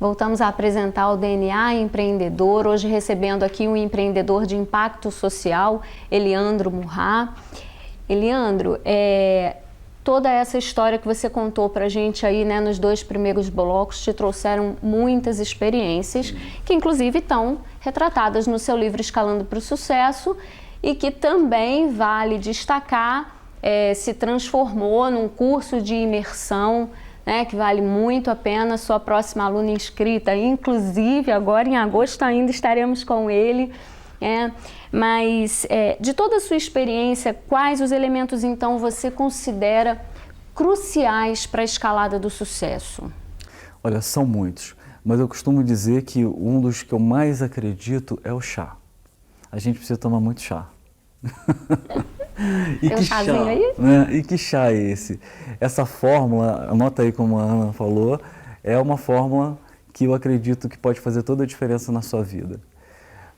Voltamos a apresentar o DNA Empreendedor, hoje recebendo aqui um empreendedor de impacto social, Eliandro Murrá. Eliandro, toda essa história que você contou pra gente aí, né, nos 2 primeiros blocos, te trouxeram muitas experiências, que inclusive estão retratadas no seu livro Escalando para o Sucesso, e que também vale destacar, se transformou num curso de imersão, né, que vale muito a pena. Sua próxima aluna inscrita, inclusive agora em agosto ainda estaremos com ele. Mas de toda a sua experiência, quais os elementos então você considera cruciais para a escalada do sucesso? Olha, são muitos, mas eu costumo dizer que um dos que eu mais acredito é o chá. A gente precisa tomar muito chá. E tem que um chazinho chá, aí? né? E que chá é esse? Essa fórmula, anota aí como a Ana falou, é uma fórmula que eu acredito que pode fazer toda a diferença na sua vida.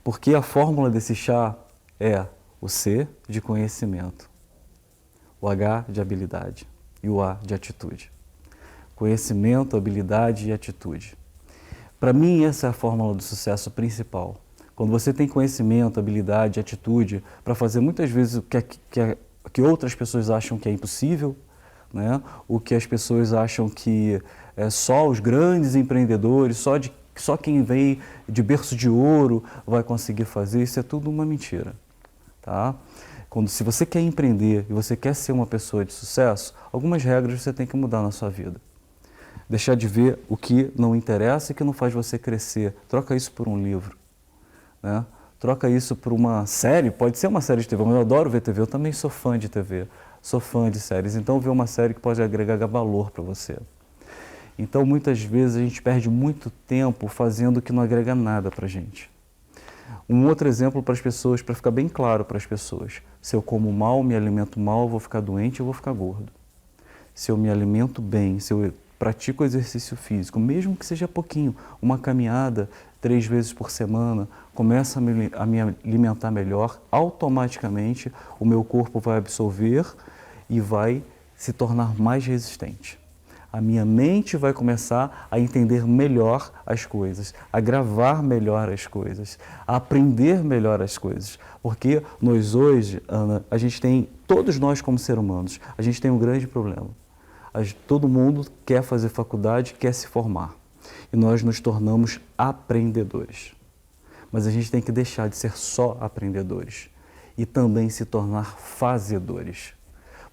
Porque a fórmula desse chá é o C de conhecimento, o H de habilidade e o A de atitude. Conhecimento, habilidade e atitude. Para mim, essa é a fórmula do sucesso principal. Quando você tem conhecimento, habilidade, atitude para fazer muitas vezes o que outras pessoas acham que é impossível, né? O que as pessoas acham que só os grandes empreendedores, só quem vem de berço de ouro vai conseguir fazer, isso é tudo uma mentira. Tá? Se você quer empreender e você quer ser uma pessoa de sucesso, algumas regras você tem que mudar na sua vida. Deixar de ver o que não interessa e que não faz você crescer. Troca isso por um livro. Né? Troca isso por uma série, pode ser uma série de TV, mas eu adoro ver TV, eu também sou fã de TV, sou fã de séries, então ver uma série que pode agregar valor para você. Então muitas vezes a gente perde muito tempo fazendo o que não agrega nada para a gente. Um outro exemplo para as pessoas, para ficar bem claro para as pessoas, se eu como mal, me alimento mal, eu vou ficar doente, eu vou ficar gordo. Se eu me alimento bem, se eu pratico exercício físico, mesmo que seja pouquinho, uma caminhada 3 vezes por semana, começa a me alimentar melhor, automaticamente o meu corpo vai absorver e vai se tornar mais resistente. A minha mente vai começar a entender melhor as coisas, a gravar melhor as coisas, a aprender melhor as coisas. Porque nós hoje, Ana, todos nós como seres humanos, a gente tem um grande problema. Todo mundo quer fazer faculdade, quer se formar. E nós nos tornamos aprendedores. Mas a gente tem que deixar de ser só aprendedores e também se tornar fazedores.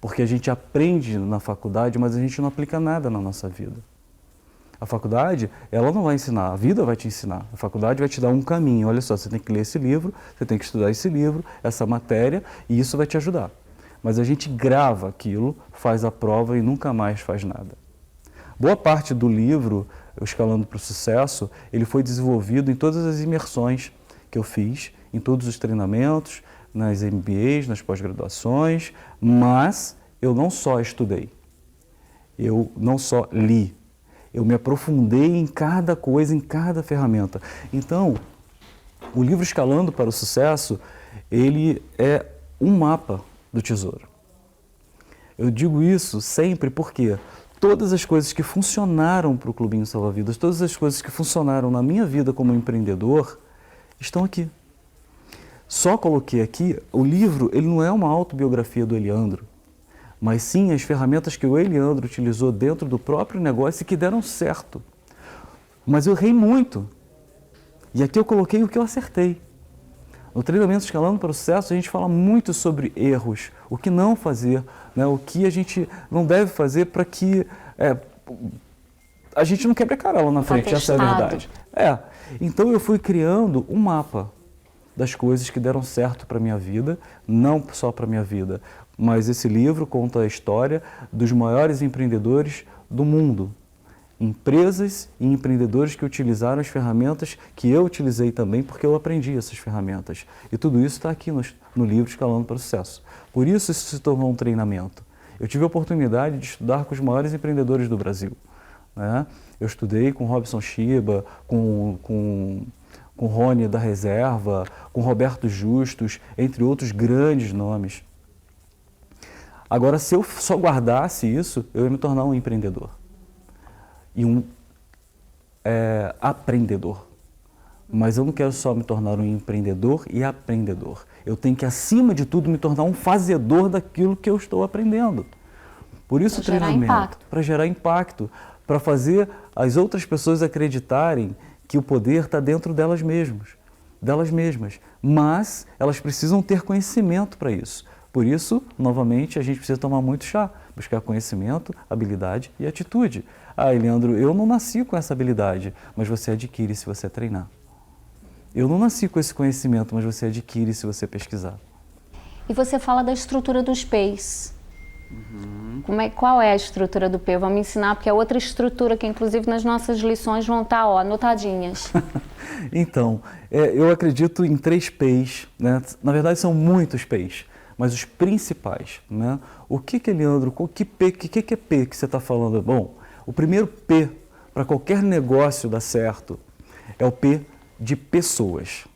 Porque a gente aprende na faculdade, mas a gente não aplica nada na nossa vida. A faculdade, ela não vai ensinar, a vida vai te ensinar. A faculdade vai te dar um caminho. Olha só, você tem que ler esse livro, você tem que estudar esse livro, essa matéria, e isso vai te ajudar. Mas a gente grava aquilo, faz a prova e nunca mais faz nada. Boa parte do livro, Escalando para o Sucesso, ele foi desenvolvido em todas as imersões que eu fiz, em todos os treinamentos, nas MBAs, nas pós-graduações, mas eu não só estudei, eu não só li, eu me aprofundei em cada coisa, em cada ferramenta. Então, o livro Escalando para o Sucesso, ele é um mapa do tesouro. Eu digo isso sempre porque todas as coisas que funcionaram para o Clubinho Salva-Vidas, todas as coisas que funcionaram na minha vida como empreendedor, estão aqui. Só coloquei aqui, o livro ele não é uma autobiografia do Eliandro, mas sim as ferramentas que o Eliandro utilizou dentro do próprio negócio e que deram certo. Mas eu errei muito. E aqui eu coloquei o que eu acertei. No treinamento Escalando para o Sucesso, a gente fala muito sobre erros, o que não fazer, né? O que a gente não deve fazer para que a gente não quebre a cara lá na frente, essa é a verdade. Então eu fui criando um mapa das coisas que deram certo para a minha vida, não só para a minha vida, mas esse livro conta a história dos maiores empreendedores do mundo. Empresas e empreendedores que utilizaram as ferramentas que eu utilizei também, porque eu aprendi essas ferramentas. E tudo isso está aqui no livro Escalando para o Sucesso. Por isso se tornou um treinamento. Eu tive a oportunidade de estudar com os maiores empreendedores do Brasil, né? Eu estudei com Robson Shiba, com Rony da Reserva, com Roberto Justus, entre outros grandes nomes. Agora, se eu só guardasse isso, eu ia me tornar um empreendedor. E aprendedor. Mas eu não quero só me tornar um empreendedor e aprendedor. Eu tenho que, acima de tudo, me tornar um fazedor daquilo que eu estou aprendendo. Por isso o treinamento, para gerar impacto, para fazer as outras pessoas acreditarem que o poder está dentro delas mesmas. Mas elas precisam ter conhecimento para isso. Por isso, novamente, a gente precisa tomar muito chá, buscar conhecimento, habilidade e atitude. Ah, Leandro, eu não nasci com essa habilidade, mas você adquire se você treinar. Eu não nasci com esse conhecimento, mas você adquire se você pesquisar. E você fala da estrutura dos P's. Qual é a estrutura do P? Vamos ensinar, porque é outra estrutura que, inclusive, nas nossas lições vão estar anotadinhas. Então, eu acredito em 3 P's, né? Na verdade, são muitos P's, mas os principais, né? O que é, Leandro? Que é P que você está falando? Bom, o primeiro P para qualquer negócio dar certo é o P de pessoas.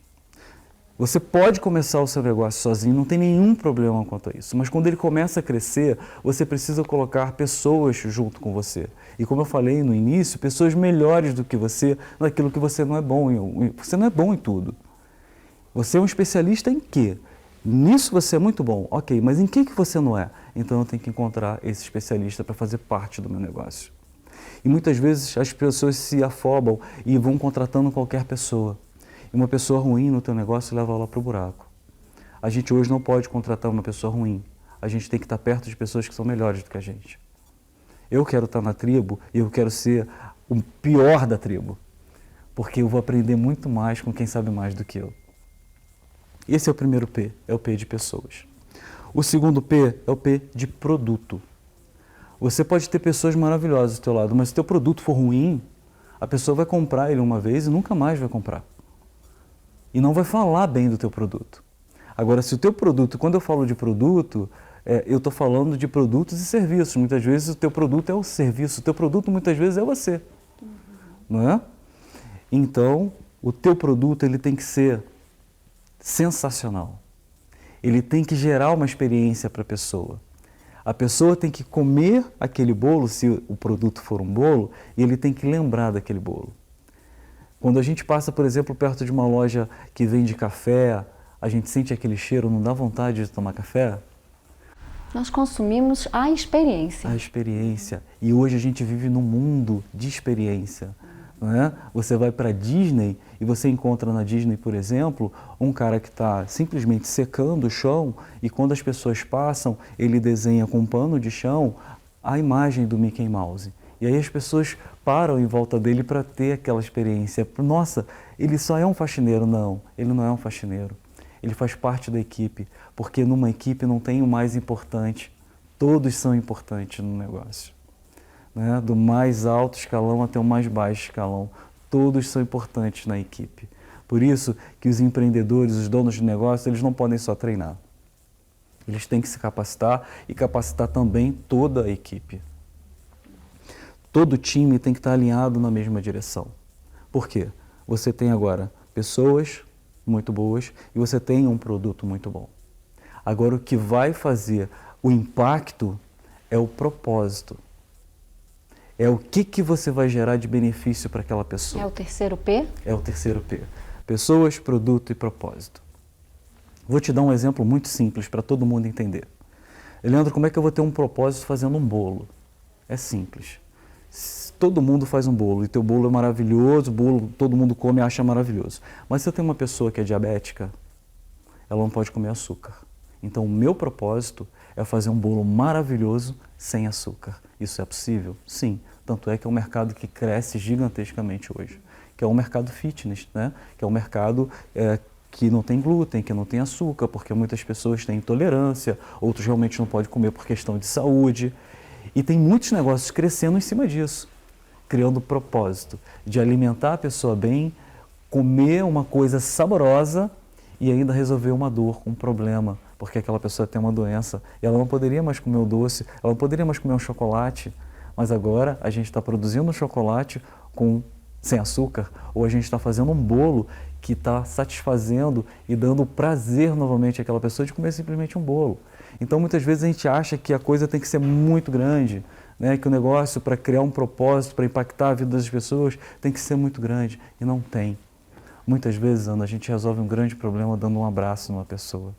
Você pode começar o seu negócio sozinho, não tem nenhum problema quanto a isso, mas quando ele começa a crescer, você precisa colocar pessoas junto com você. E como eu falei no início, pessoas melhores do que você naquilo que você não é bom em. Você não é bom em tudo. Você é um especialista em quê? Nisso você é muito bom, ok, mas em que você não é? Então eu tenho que encontrar esse especialista para fazer parte do meu negócio. E muitas vezes as pessoas se afobam e vão contratando qualquer pessoa. E uma pessoa ruim no teu negócio leva ela para o buraco. A gente hoje não pode contratar uma pessoa ruim. A gente tem que estar perto de pessoas que são melhores do que a gente. Eu quero estar na tribo e eu quero ser o pior da tribo. Porque eu vou aprender muito mais com quem sabe mais do que eu. Esse é o primeiro P, é o P de pessoas. O segundo P é o P de produto. Você pode ter pessoas maravilhosas do teu lado, mas se o teu produto for ruim, a pessoa vai comprar ele uma vez e nunca mais vai comprar. E não vai falar bem do teu produto. Agora, se o teu produto, quando eu falo de produto, eu estou falando de produtos e serviços. Muitas vezes o teu produto é o serviço, o teu produto muitas vezes é você. Não é? Então, o teu produto ele tem que ser sensacional. Ele tem que gerar uma experiência para a pessoa. A pessoa tem que comer aquele bolo, se o produto for um bolo, e ele tem que lembrar daquele bolo. Quando a gente passa, por exemplo, perto de uma loja que vende café, a gente sente aquele cheiro, não dá vontade de tomar café? Nós consumimos a experiência. A experiência. E hoje a gente vive num mundo de experiência. Não é? Você vai para a Disney e você encontra na Disney, por exemplo, um cara que está simplesmente secando o chão e quando as pessoas passam, ele desenha com um pano de chão a imagem do Mickey Mouse. E aí as pessoas param em volta dele para ter aquela experiência. Nossa, ele só é um faxineiro. Não, ele não é um faxineiro. Ele faz parte da equipe, porque numa equipe não tem o mais importante. Todos são importantes no negócio. Né? Do mais alto escalão até o mais baixo escalão. Todos são importantes na equipe. Por isso que os empreendedores, os donos de negócio, eles não podem só treinar. Eles têm que se capacitar e capacitar também toda a equipe. Todo time tem que estar alinhado na mesma direção. Por quê? Você tem agora pessoas muito boas e você tem um produto muito bom. Agora o que vai fazer o impacto é o propósito. É o que você vai gerar de benefício para aquela pessoa. É o terceiro P? É o terceiro P. Pessoas, produto e propósito. Vou te dar um exemplo muito simples para todo mundo entender. Leandro, como é que eu vou ter um propósito fazendo um bolo? É simples. Todo mundo faz um bolo e teu bolo é maravilhoso, bolo todo mundo come e acha maravilhoso. Mas se eu tenho uma pessoa que é diabética, ela não pode comer açúcar. Então o meu propósito é fazer um bolo maravilhoso sem açúcar. Isso é possível? Sim. Tanto é que é um mercado que cresce gigantescamente hoje, que é um mercado fitness, né? Que é um mercado que não tem glúten, que não tem açúcar, porque muitas pessoas têm intolerância, outros realmente não podem comer por questão de saúde. E tem muitos negócios crescendo em cima disso, criando propósito de alimentar a pessoa bem, comer uma coisa saborosa e ainda resolver uma dor, um problema, porque aquela pessoa tem uma doença e ela não poderia mais comer o doce, ela não poderia mais comer um chocolate, mas agora a gente está produzindo um chocolate sem açúcar, ou a gente está fazendo um bolo que está satisfazendo e dando prazer novamente àquela pessoa de comer simplesmente um bolo. Então muitas vezes a gente acha que a coisa tem que ser muito grande. né, que o negócio para criar um propósito, para impactar a vida das pessoas, tem que ser muito grande, e não tem. Muitas vezes, Ana, a gente resolve um grande problema dando um abraço numa pessoa.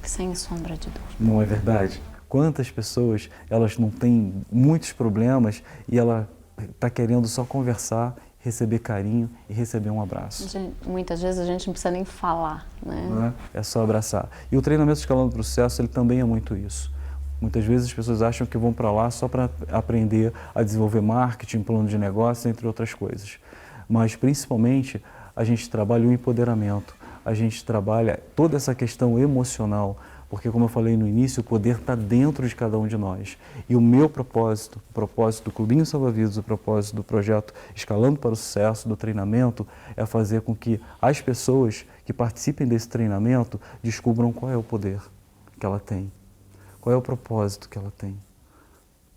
Sem sombra de dúvida. Não é verdade? Quantas pessoas, elas não têm muitos problemas e ela está querendo só conversar, receber carinho e receber um abraço. Muitas vezes a gente não precisa nem falar, né? É só abraçar. E o treinamento Escalando para o Sucesso, ele também é muito isso. Muitas vezes as pessoas acham que vão para lá só para aprender a desenvolver marketing, plano de negócio, entre outras coisas. Mas, principalmente, a gente trabalha o empoderamento, a gente trabalha toda essa questão emocional, porque, como eu falei no início, o poder está dentro de cada um de nós. E o meu propósito, o propósito do Clubinho Salva-Vidas, o propósito do projeto Escalando para o Sucesso, do treinamento, é fazer com que as pessoas que participem desse treinamento descubram qual é o poder que ela tem, qual é o propósito que ela tem.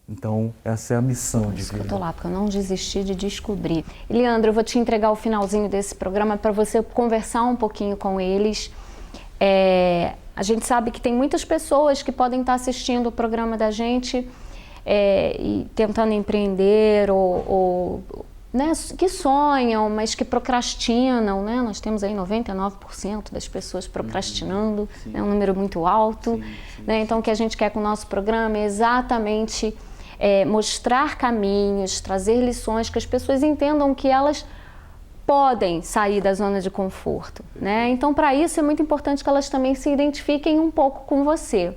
Então, essa é a missão de vida. Eu estou lá, porque eu não desisti de descobrir. E, Leandro, eu vou te entregar o finalzinho desse programa para você conversar um pouquinho com eles. A gente sabe que tem muitas pessoas que podem estar assistindo o programa da gente e tentando empreender ou né, que sonham, mas que procrastinam, né? Nós temos aí 99% das pessoas procrastinando, né? Um número muito alto. Né? Então, o que a gente quer com o nosso programa é exatamente mostrar caminhos, trazer lições, que as pessoas entendam que elas podem sair da zona de conforto, né? Então, para isso é muito importante que elas também se identifiquem um pouco com você,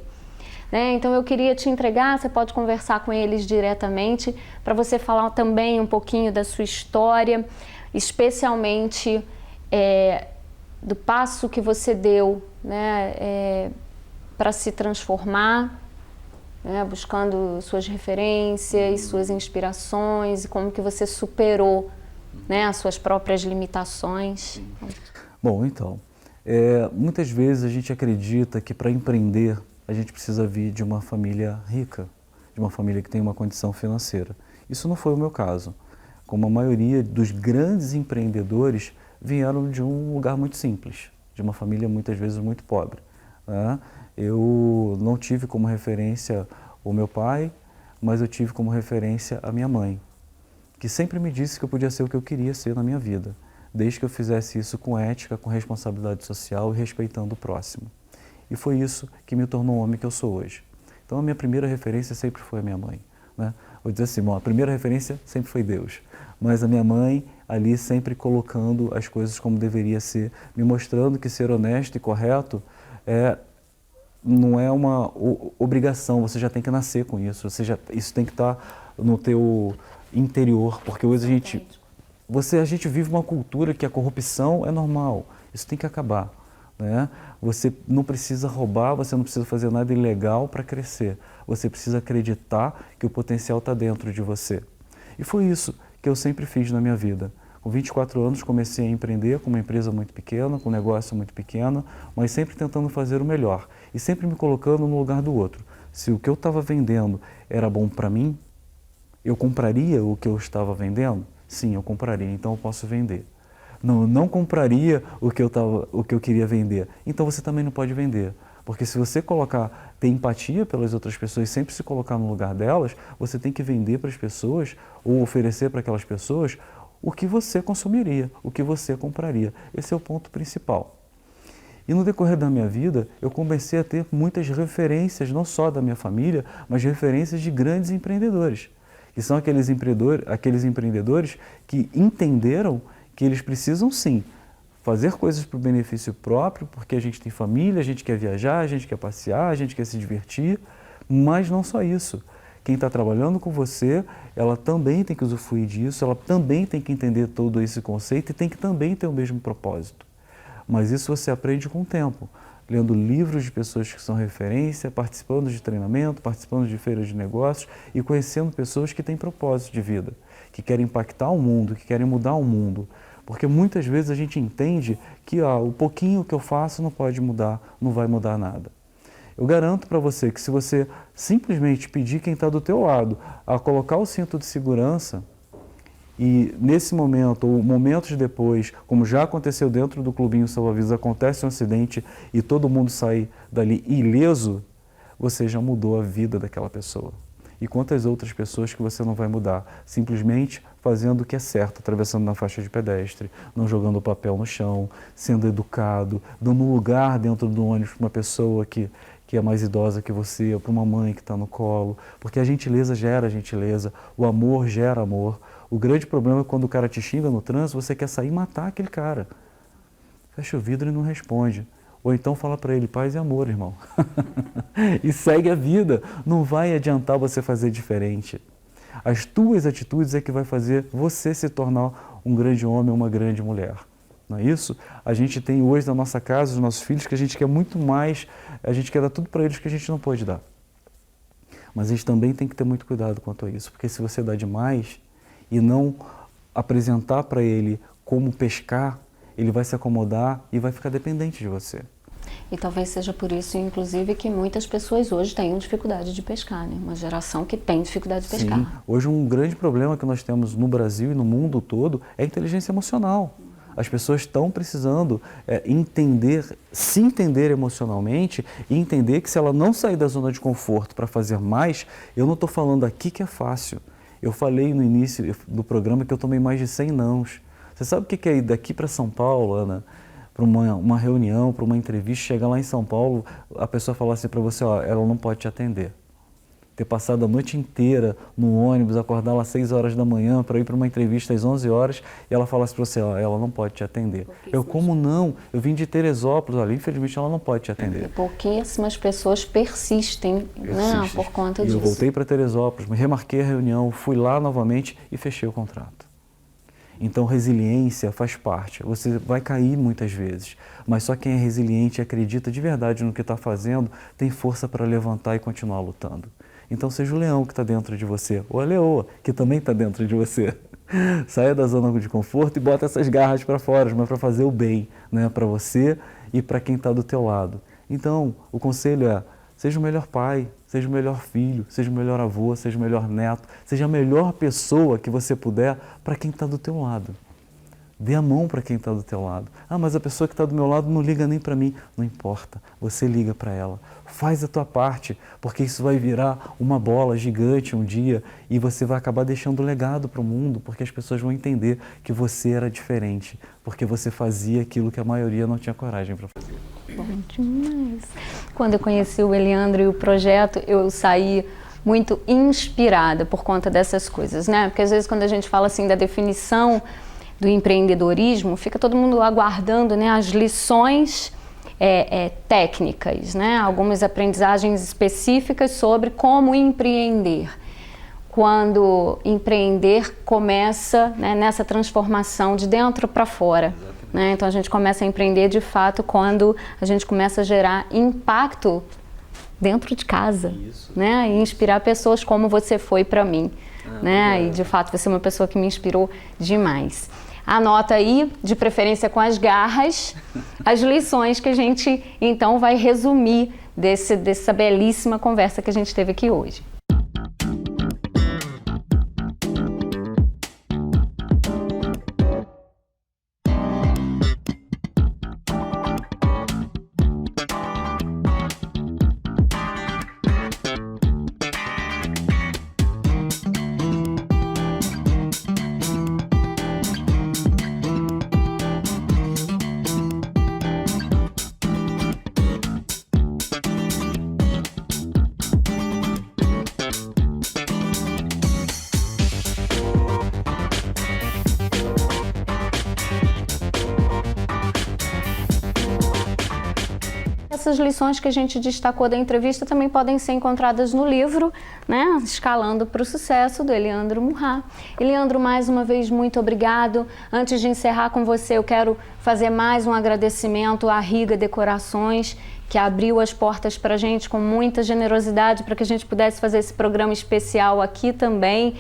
né? Então, eu queria te entregar, você pode conversar com eles diretamente, para você falar também um pouquinho da sua história, especialmente do passo que você deu, né, para se transformar, né, buscando suas referências, suas inspirações e como que você superou, né, as suas próprias limitações. Bom, então, muitas vezes a gente acredita que para empreender a gente precisa vir de uma família rica, de uma família que tem uma condição financeira. Isso não foi o meu caso. Como a maioria dos grandes empreendedores vieram de um lugar muito simples, de uma família muitas vezes muito pobre, né? Eu não tive como referência o meu pai, mas eu tive como referência a minha mãe, que sempre me disse que eu podia ser o que eu queria ser na minha vida, desde que eu fizesse isso com ética, com responsabilidade social e respeitando o próximo. E foi isso que me tornou o homem que eu sou hoje. Então a minha primeira referência sempre foi a minha mãe, né? Vou dizer assim, bom, a primeira referência sempre foi Deus, mas a minha mãe ali sempre colocando as coisas como deveria ser, me mostrando que ser honesto e correto não é uma obrigação, você já tem que nascer com isso, isso tem que estar no teu interior, porque hoje a gente vive uma cultura que a corrupção é normal, isso tem que acabar, né? Você não precisa roubar, você não precisa fazer nada ilegal para crescer, você precisa acreditar que o potencial está dentro de você. E foi isso que eu sempre fiz na minha vida. Com 24 anos comecei a empreender com uma empresa muito pequena, com um negócio muito pequeno, mas sempre tentando fazer o melhor e sempre me colocando no lugar do outro. Se o que eu estava vendendo era bom para mim, eu compraria o que eu estava vendendo? Sim, eu compraria, então eu posso vender. Não compraria o que eu queria vender, então você também não pode vender. Porque se você ter empatia pelas outras pessoas e sempre se colocar no lugar delas, você tem que vender para as pessoas ou oferecer para aquelas pessoas o que você consumiria, o que você compraria. Esse é o ponto principal. E no decorrer da minha vida, eu comecei a ter muitas referências, não só da minha família, mas referências de grandes empreendedores. Que são aqueles empreendedores que entenderam que eles precisam sim fazer coisas para o benefício próprio, porque a gente tem família, a gente quer viajar, a gente quer passear, a gente quer se divertir, mas não só isso. Quem está trabalhando com você, ela também tem que usufruir disso, ela também tem que entender todo esse conceito e tem que também ter o mesmo propósito. Mas isso você aprende com o tempo, lendo livros de pessoas que são referência, participando de treinamento, participando de feiras de negócios e conhecendo pessoas que têm propósito de vida, que querem impactar o mundo, que querem mudar o mundo. Porque muitas vezes a gente entende que o pouquinho que eu faço não pode mudar, não vai mudar nada. Eu garanto para você que se você simplesmente pedir quem está do teu lado a colocar o cinto de segurança e nesse momento ou momentos depois, como já aconteceu dentro do Clubinho Salva-Vidas, acontece um acidente e todo mundo sai dali ileso, você já mudou a vida daquela pessoa. e quantas outras pessoas que você não vai mudar, simplesmente fazendo o que é certo, atravessando na faixa de pedestre, não jogando papel no chão, sendo educado, dando um lugar dentro do ônibus para uma pessoa que é mais idosa que você, ou para uma mãe que está no colo, porque a gentileza gera gentileza, o amor gera amor. O grande problema é quando o cara te xinga no trânsito, você quer sair e matar aquele cara. Fecha o vidro e não responde. Ou então fala para ele, paz e amor, irmão. E segue a vida. Não vai adiantar você fazer diferente. As tuas atitudes é que vai fazer você se tornar um grande homem ou uma grande mulher. Não é isso? A gente tem hoje na nossa casa os nossos filhos que a gente quer muito mais, a gente quer dar tudo para eles que a gente não pode dar. Mas a gente também tem que ter muito cuidado quanto a isso, porque se você dá demais e não apresentar para ele como pescar, ele vai se acomodar e vai ficar dependente de você. E talvez seja por isso, inclusive, que muitas pessoas hoje têm dificuldade de pescar, né? Uma geração que tem dificuldade de pescar. Sim. Hoje um grande problema que nós temos no Brasil e no mundo todo é a inteligência emocional. As pessoas estão precisando se entender emocionalmente e entender que se ela não sair da zona de conforto para fazer mais, eu não estou falando aqui que é fácil. Eu falei no início do programa que eu tomei mais de 100 nãos. Você sabe o que é ir daqui para São Paulo, Ana, para uma reunião, para uma entrevista, chegar lá em São Paulo, a pessoa falar assim para você, ó, ela não pode te atender. Ter passado a noite inteira no ônibus, acordar lá às 6 horas da manhã para ir para uma entrevista às 11 horas e ela falasse para você, ó, ela não pode te atender. Eu, como não? Eu vim de Teresópolis, olha, infelizmente ela não pode te atender. E pouquíssimas pessoas persistem, né, por conta disso. Eu voltei para Teresópolis, me remarquei a reunião, fui lá novamente e fechei o contrato. Então, resiliência faz parte. Você vai cair muitas vezes, mas só quem é resiliente e acredita de verdade no que está fazendo, tem força para levantar e continuar lutando. Então, seja o leão que está dentro de você, ou a leoa, que também está dentro de você. Saia da zona de conforto e bota essas garras para fora, mas para fazer o bem, né, para você e para quem está do teu lado. Então, o conselho é, seja o melhor pai, seja o melhor filho, seja o melhor avô, seja o melhor neto, seja a melhor pessoa que você puder para quem está do teu lado. Dê a mão para quem está do teu lado. Ah, mas a pessoa que está do meu lado não liga nem para mim. Não importa, você liga para ela. Faz a tua parte, porque isso vai virar uma bola gigante um dia e você vai acabar deixando legado para o mundo, porque as pessoas vão entender que você era diferente, porque você fazia aquilo que a maioria não tinha coragem para fazer. Bom demais. Quando eu conheci o Eliandro e o projeto, eu saí muito inspirada por conta dessas coisas, né? Porque às vezes quando a gente fala assim da definição do empreendedorismo, fica todo mundo aguardando, né, as lições técnicas, né? Algumas aprendizagens específicas sobre como empreender. Quando empreender começa, né, nessa transformação de dentro para fora. Né? Então a gente começa a empreender de fato quando a gente começa a gerar impacto dentro de casa, né? E inspirar pessoas como você foi para mim. Né? E de fato você é uma pessoa que me inspirou demais. Anota aí, de preferência com as garras, as lições que a gente então vai resumir dessa belíssima conversa que a gente teve aqui hoje. Essas lições que a gente destacou da entrevista também podem ser encontradas no livro, né, Escalando para o Sucesso, do Eliandro Murra. Eliandro, mais uma vez, muito obrigado. Antes de encerrar com você, eu quero fazer mais um agradecimento à Riga Decorações, que abriu as portas para a gente com muita generosidade para que a gente pudesse fazer esse programa especial aqui também.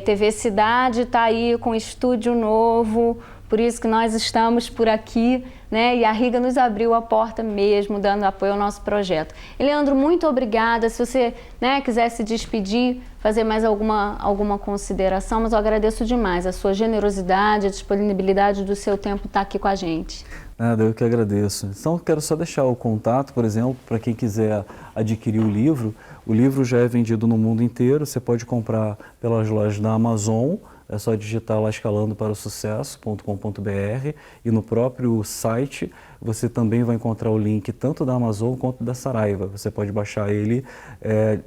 TV Cidade está aí com estúdio novo, por isso que nós estamos por aqui, né? E a Riga nos abriu a porta mesmo, dando apoio ao nosso projeto. Eliandro, muito obrigada. Se você, né, quiser se despedir, fazer mais alguma consideração, mas eu agradeço demais a sua generosidade, a disponibilidade do seu tempo estar aqui com a gente. Nada, eu que agradeço. Então, quero só deixar o contato, por exemplo, para quem quiser adquirir o livro. O livro já é vendido no mundo inteiro, você pode comprar pelas lojas da Amazon, é só digitar lá escalandoparosucesso.com.br e no próprio site você também vai encontrar o link tanto da Amazon quanto da Saraiva. Você pode baixar ele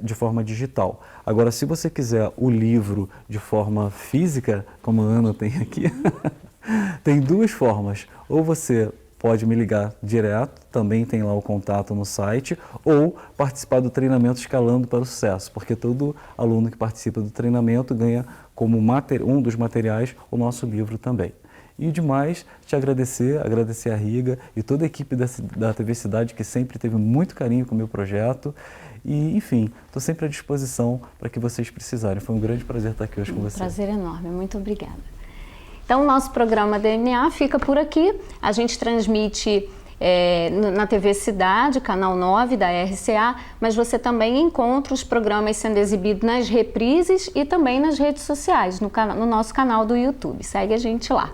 de forma digital. Agora, se você quiser o livro de forma física, como a Ana tem aqui, tem duas formas. Ou você pode me ligar direto, também tem lá o contato no site, ou participar do treinamento Escalando para o Sucesso, porque todo aluno que participa do treinamento ganha como um dos materiais o nosso livro também. E demais, te agradecer a Riga e toda a equipe da TV Cidade, que sempre teve muito carinho com o meu projeto. E, enfim, estou sempre à disposição para que vocês precisarem. Foi um grande prazer estar aqui hoje com vocês. Prazer enorme, muito obrigada. Então, o nosso programa DNA fica por aqui. A gente transmite na TV Cidade, canal 9 da RCA, mas você também encontra os programas sendo exibidos nas reprises e também nas redes sociais, no nosso canal do YouTube. Segue a gente lá.